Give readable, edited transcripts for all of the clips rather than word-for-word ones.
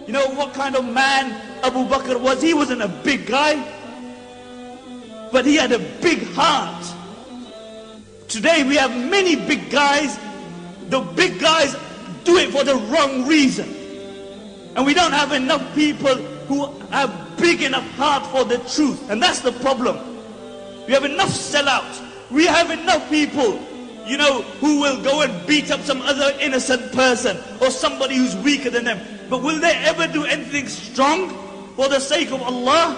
You know what kind of man Abu Bakr was? He wasn't a big guy, but he had a big heart. Today we have many big guys. The big guys do it for the wrong reason. And we don't have enough people who have big enough heart for the truth. And that's the problem. We have enough sellouts. We have enough people, you know, who will go and beat up some other innocent person or somebody who's weaker than them. But will they ever do anything strong for the sake of Allah?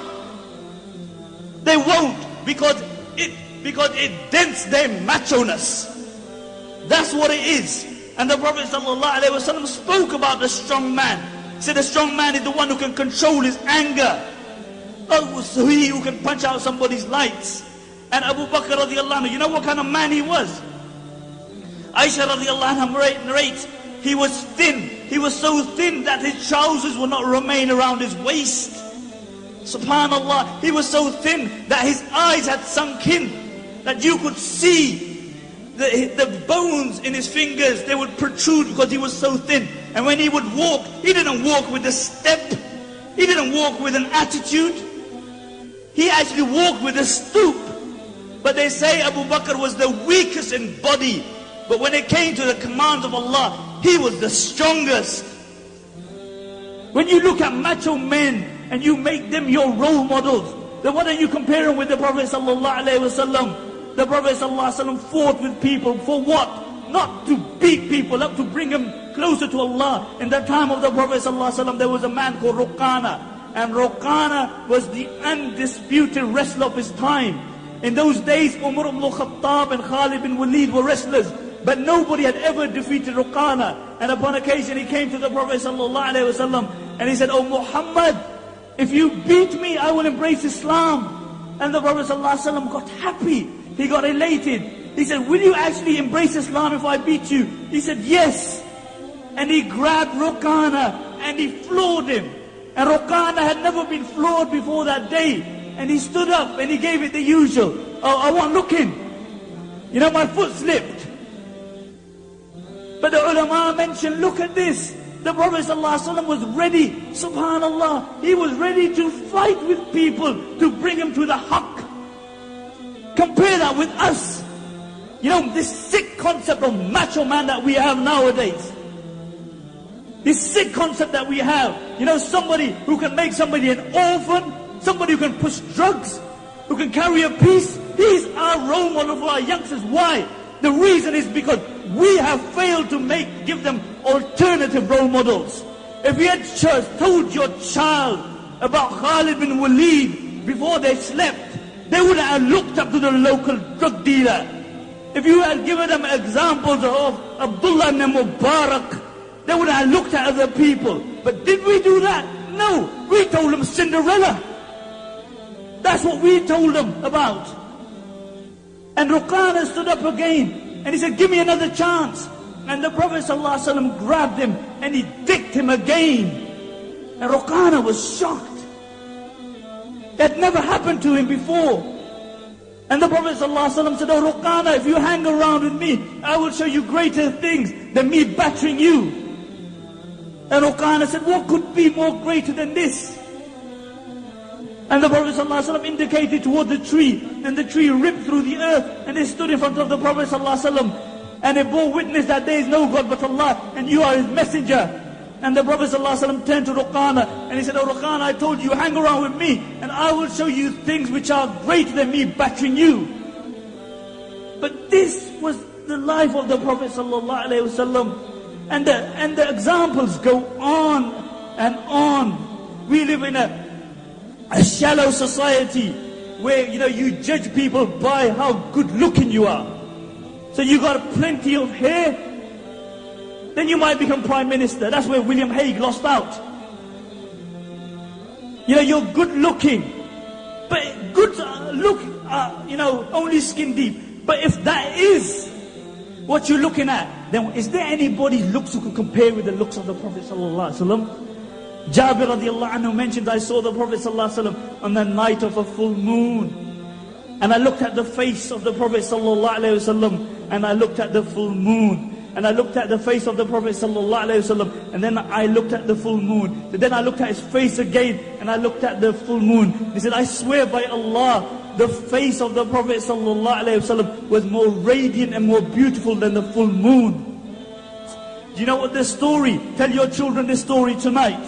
They won't, because it dents their macho-ness. That's what it is. And the Prophet ﷺ spoke about the strong man. He said the strong man is the one who can control his anger. Oh, so he who can punch out somebody's lights. And Abu Bakr radiallahu anhu, you know what kind of man he was? Aisha radiallahu anha narrates, he was thin. He was so thin that his trousers would not remain around his waist. Subhanallah, he was so thin that his eyes had sunk in, that you could see the bones in his fingers, they would protrude because he was so thin. And when he would walk, he didn't walk with a step. He didn't walk with an attitude. He actually walked with a stoop. But they say Abu Bakr was the weakest in body. But when it came to the commands of Allah, he was the strongest. When you look at macho men and you make them your role models, then why don't you compare them with the Prophet ﷺ? The Prophet ﷺ fought with people for what? Not to beat people up, to bring them closer to Allah. In the time of the Prophet ﷺ, there was a man called Ruqana. And Ruqana was the undisputed wrestler of his time. In those days, Umar ibn Khattab and Khalid bin Walid were wrestlers. But nobody had ever defeated Ruqana. And upon occasion, he came to the Prophet ﷺ and he said, "Oh Muhammad, if you beat me, I will embrace Islam." And the Prophet ﷺ got happy. He got elated. He said, "Will you actually embrace Islam if I beat you?" He said, "Yes." And he grabbed Ruqana and he floored him. And Ruqana had never been floored before that day. And he stood up and he gave it the usual. "Oh, I wasn't looking. You know, my foot slipped." But the ulama mentioned, look at this. The Prophet ﷺ was ready, subhanallah. He was ready to fight with people to bring them to the haqq. Compare that with us. You know, this sick concept of macho man that we have nowadays. This sick concept that we have. You know, somebody who can make somebody an orphan, somebody who can push drugs, who can carry a piece. He's our role model for our youngsters. Why? The reason is because we have failed to give them alternative role models. If you had told your child about Khalid bin Walid before they slept, they would have looked up to the local drug dealer. If you had given them examples of Abdullah ibn Mubarak, they would have looked at other people. But did we do that? No. We told them Cinderella. That's what we told them about. And Ruqana stood up again and he said, "Give me another chance." And the Prophet ﷺ grabbed him and he dicked him again. And Ruqana was shocked. It had never happened to him before. And the Prophet ﷺ said, "Oh Ruqana, if you hang around with me, I will show you greater things than me battering you." And Ruqana said, "What could be more greater than this?" And the Prophet ﷺ indicated toward the tree. And the tree ripped through the earth. And they stood in front of the Prophet ﷺ. And they bore witness that there is no God but Allah. And you are His messenger. And the Prophet ﷺ turned to Ruqana. And he said, "Oh Ruqana, I told you, hang around with me. And I will show you things which are greater than me battering you." But this was the life of the Prophet ﷺ. And the examples go on and on. We live in a shallow society where, you know, you judge people by how good looking you are. So you got plenty of hair, then you might become prime minister. That's where William Hague lost out. You know, you're good looking, but good look, you know, only skin deep. But if that is what you're looking at, then is there anybody's looks who can compare with the looks of the Prophet sallallahu alaihi wasallam? Jabir radiallahu anhu mentioned, I saw the Prophet sallallahu alaihi wasallam on the night of a full moon. And I looked at the face of the Prophet sallallahu alaihi wasallam, and I looked at the full moon. and I looked at the face of the Prophet ﷺ, and then I looked at the full moon. And then I looked at his face again, and I looked at the full moon. He said, I swear by Allah, the face of the Prophet ﷺ was more radiant and more beautiful than the full moon. Do you know what this story, tell your children this story tonight,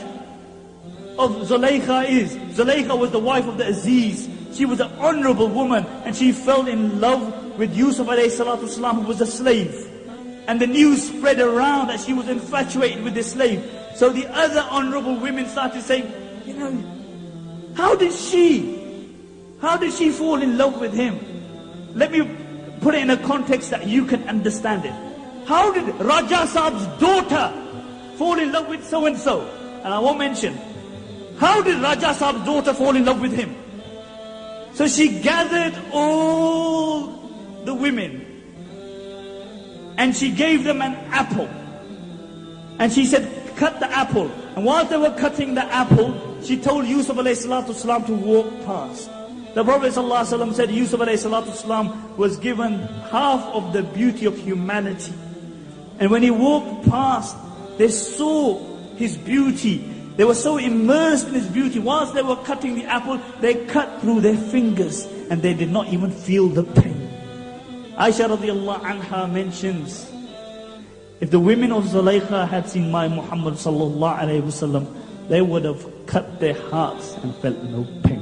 of Zulaykha is? Zulaykha was the wife of the Aziz. She was an honorable woman, and she fell in love with Yusuf alayhi salatu wasalam, who was a slave. And the news spread around that she was infatuated with this slave. So the other honorable women started saying, you know, how did she fall in love with him? Let me put it in a context that you can understand it. How did Raja Saab's daughter fall in love with so-and-so? And I won't mention. How did Raja Saab's daughter fall in love with him? So she gathered all the women and she gave them an apple. And she said, cut the apple. And whilst they were cutting the apple, she told Yusuf alayhi salatu wasalam to walk past. The Prophet ﷺ said Yusuf alayhi salatu wasalam was given half of the beauty of humanity. And when he walked past, they saw his beauty. They were so immersed in his beauty. Whilst they were cutting the apple, they cut through their fingers and they did not even feel the pain. Aisha radiallahu anha mentions, if the women of Zulaykha had seen my Muhammad sallallahu alayhi wasallam, they would have cut their hearts and felt no pain.